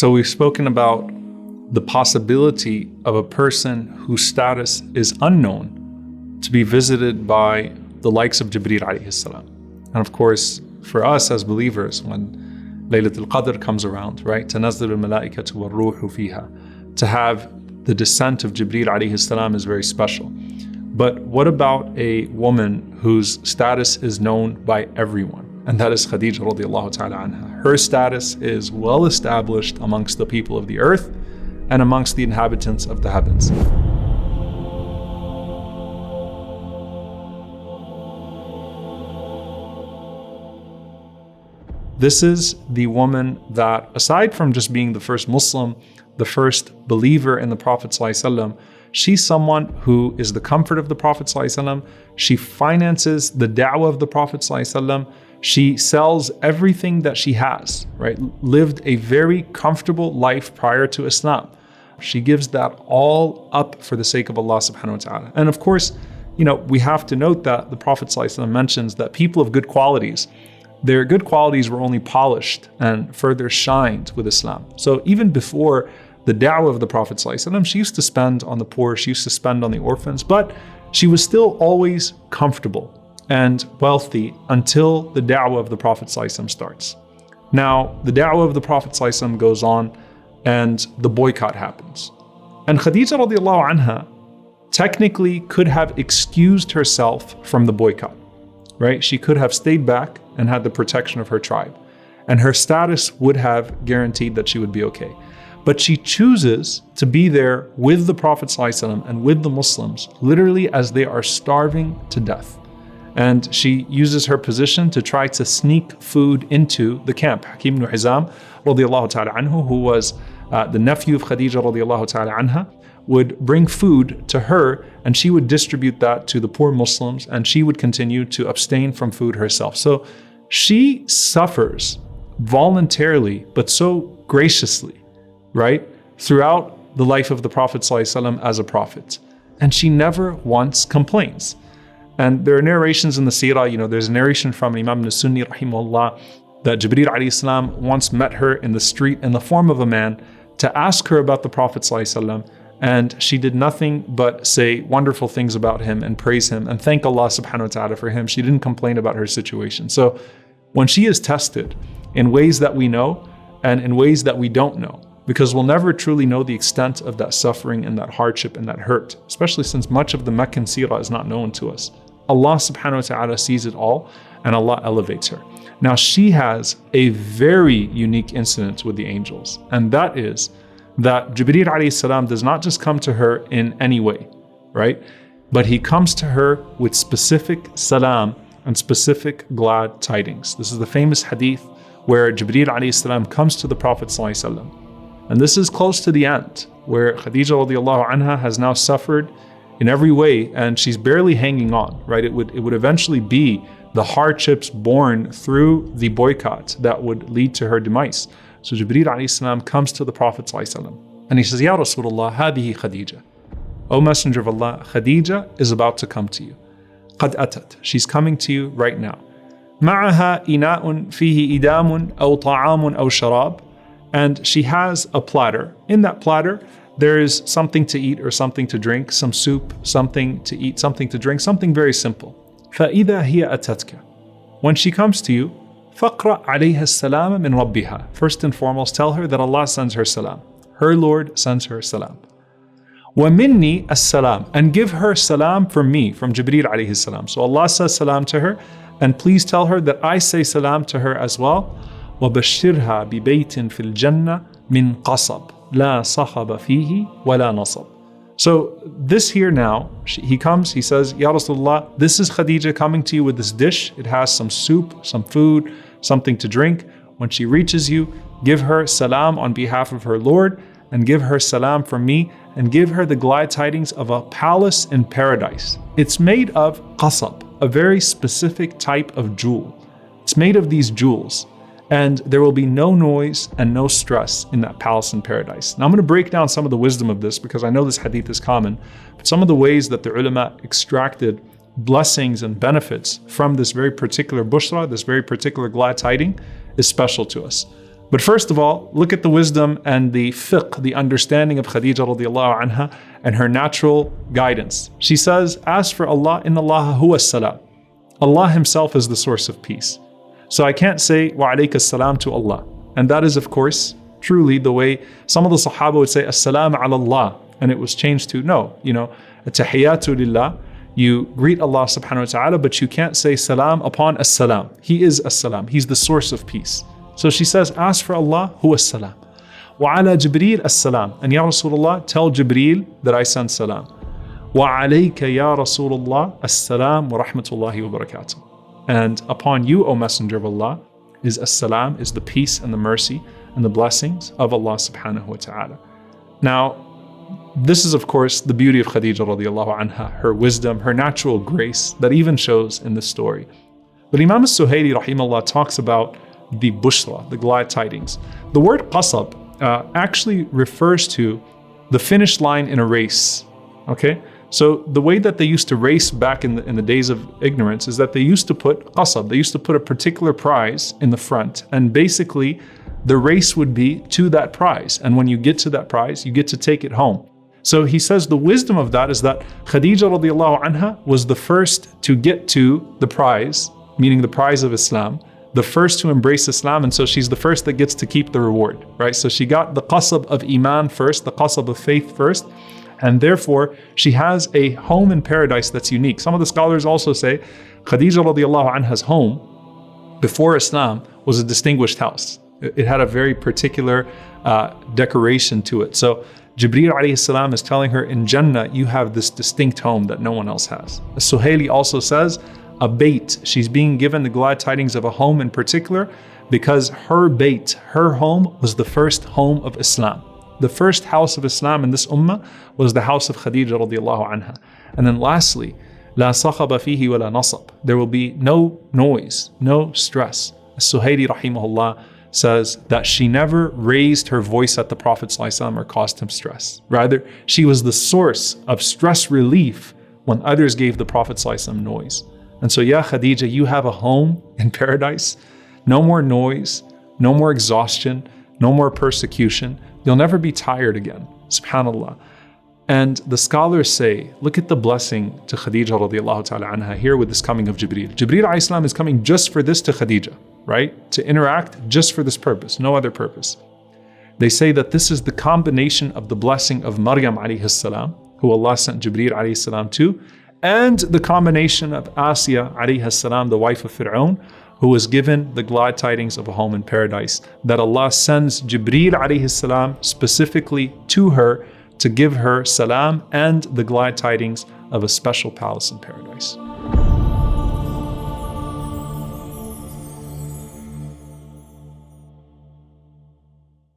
So we've spoken about the possibility of a person whose status is unknown to be visited by the likes of Jibreel alayhi salam. And of course, for us as believers, when Laylatul Qadr comes around, right? تَنَزَّلُ الْمَلَائِكَةُ وَالرُّوحُ فِيهَا. To have the descent of Jibreel alayhi salam is very special. But what about a woman whose status is known by everyone? And that is Khadijah radiallahu ta'ala anha. Her status is well established amongst the people of the earth and amongst the inhabitants of the heavens. This is the woman that, aside from just being the first Muslim, the first believer in the Prophet ﷺ, she's someone who is the comfort of the Prophet ﷺ. She finances the da'wah of the Prophet ﷺ. She sells everything that she has, right? Lived a very comfortable life prior to Islam. She gives that all up for the sake of Allah subhanahu wa ta'ala. And of course, we have to note that the Prophet ﷺ mentions that people of good qualities, their good qualities were only polished and further shined with Islam. So even before the da'wah of the Prophet ﷺ, she used to spend on the poor, she used to spend on the orphans, but she was still always comfortable and wealthy until the da'wah of the Prophet ﷺ starts. Now, the da'wah of the Prophet ﷺ goes on and the boycott happens. And Khadijah radiallahu anha technically could have excused herself from the boycott, right? She could have stayed back and had the protection of her tribe. And her status would have guaranteed that she would be okay. But she chooses to be there with the Prophet ﷺ and with the Muslims, literally as they are starving to death. And she uses her position to try to sneak food into the camp. Hakim ibn Hizam radiallahu ta'ala anhu, who was the nephew of Khadijah radiallahu ta'ala anha, would bring food to her and she would distribute that to the poor Muslims and she would continue to abstain from food herself. So she suffers voluntarily, but so graciously, right? Throughout the life of the Prophet ﷺ as a prophet. And she never once complains. And there are narrations in the seerah, there's a narration from Imam ibn Sunni rahimahullah that Jibreel alayhi salam once met her in the street in the form of a man to ask her about the Prophet ﷺ, and she did nothing but say wonderful things about him and praise him and thank Allah subhanahu wa ta'ala for him. She didn't complain about her situation. So when she is tested in ways that we know and in ways that we don't know, because we'll never truly know the extent of that suffering and that hardship and that hurt, especially since much of the Meccan seerah is not known to us. Allah subhanahu wa ta'ala sees it all and Allah elevates her. Now she has a very unique incident with the angels, and that is that Jibreel alayhi salam does not just come to her in any way, right? But he comes to her with specific salam and specific glad tidings. This is the famous hadith where Jibreel alayhi salam comes to the Prophet sallallahu alaihi wasallam. And this is close to the end, where Khadijah radiallahu anha has now suffered in every way, and she's barely hanging on, right? It would eventually be the hardships born through the boycott that would lead to her demise. So Jibreel alayhi salam comes to the Prophet sallallahu alaihi wasallam, and he says, Ya Rasulullah, hadihi Khadija. O Messenger of Allah, Khadija is about to come to you. Qad atat, she's coming to you right now. Ma'aha ina'un fihi idamun aw ta'amun aw sharab. And she has a platter. In that platter, there is something to eat or something to drink, some soup, something to eat, something to drink, something very simple. فَإِذَا هِيَ أَتَتْكَ. When she comes to you, فَقْرَأْ عَلَيْهَا السَّلَامَ مِنْ رَبِّهَا. First and foremost, tell her that Allah sends her salam. Her Lord sends her salam. وَمِنِّي السَّلَامِ. And give her salam from me, from Jibreel alayhi salam. So Allah says salam to her, and please tell her that I say salam to her as well. وَبَشِّرْهَا بِبَيْتٍ فِي الْجَنَّةِ مِنْ قَصَبٍ لَا صَخَبَ فِيهِ وَلَا نَصَبٍ. So this here now, he comes, he says, Ya Rasulullah, this is Khadija coming to you with this dish. It has some soup, some food, something to drink. When she reaches you, give her salam on behalf of her Lord, and give her salam from me, and give her the glad tidings of a palace in paradise. It's made of qasab, a very specific type of jewel. It's made of these jewels. And there will be no noise and no stress in that palace in paradise. Now I'm going to break down some of the wisdom of this because I know this hadith is common, but some of the ways that the ulama extracted blessings and benefits from this very particular bushra, this very particular glad tiding, is special to us. But first of all, look at the wisdom and the fiqh, the understanding of Khadija radiallahu anha and her natural guidance. She says, as for Allah, inna Allah huwa salam. Allah himself is the source of peace. So I can't say wa alayka salam to Allah. And that is, of course, truly the way some of the Sahaba would say, as-salam ala Allah. And it was changed to, no, at-tahiyyatu lillah. You greet Allah subhanahu wa ta'ala, but you can't say salam upon as-salam. He is as-salam. He's the source of peace. So she says, ask for Allah, huwa as-salam. Wa ala Jibreel as-salam. And Ya Rasulullah, tell Jibreel that I send salam. Wa alayka ya Rasulullah as-salam wa rahmatullahi wa barakatuh. And upon you, O Messenger of Allah, is as-salam, is the peace and the mercy and the blessings of Allah subhanahu wa ta'ala. Now, this is of course the beauty of Khadija radiallahu anha, her wisdom, her natural grace that even shows in this story. But Imam al-Suhaili rahimahullah talks about the bushra, the glad tidings. The word qasab actually refers to the finish line in a race, okay? So the way that they used to race back in the days of ignorance is that they used to put qasab, they used to put a particular prize in the front, and basically the race would be to that prize. And when you get to that prize, you get to take it home. So he says the wisdom of that is that Khadija radiallahu anha was the first to get to the prize, meaning the prize of Islam, the first to embrace Islam, and so she's the first that gets to keep the reward, right? So she got the qasab of iman first, the qasab of faith first, and therefore she has a home in paradise that's unique. Some of the scholars also say Khadija radiallahu anha's home before Islam was a distinguished house. It had a very particular decoration to it. So Jibreel alayhi salam is telling her, in Jannah, you have this distinct home that no one else has. Suhaili also says, a bait, she's being given the glad tidings of a home in particular because her bait, her home, was the first home of Islam. The first house of Islam in this ummah was the house of Khadija radiallahu anha. And then lastly, la sakhaba fihi wa la nasab. There will be no noise, no stress. Suhaili rahimahullah says that she never raised her voice at the Prophet ﷺ or caused him stress. Rather, she was the source of stress relief when others gave the Prophet ﷺ noise. And so, ya Khadija, you have a home in paradise. No more noise, no more exhaustion, no more persecution. You'll never be tired again. SubhanAllah. And the scholars say, look at the blessing to Khadija radiallahu ta'ala anha here with this coming of Jibreel. Jibreel alayhi salam is coming just for this to Khadija, right? To interact just for this purpose, no other purpose. They say that this is the combination of the blessing of Maryam alayhi salam, who Allah sent Jibreel alayhi salam to, and the combination of Asiya alayhi salam, the wife of Fir'aun, who was given the glad tidings of a home in paradise, that Allah sends Jibreel alayhi salam specifically to her to give her salam and the glad tidings of a special palace in paradise.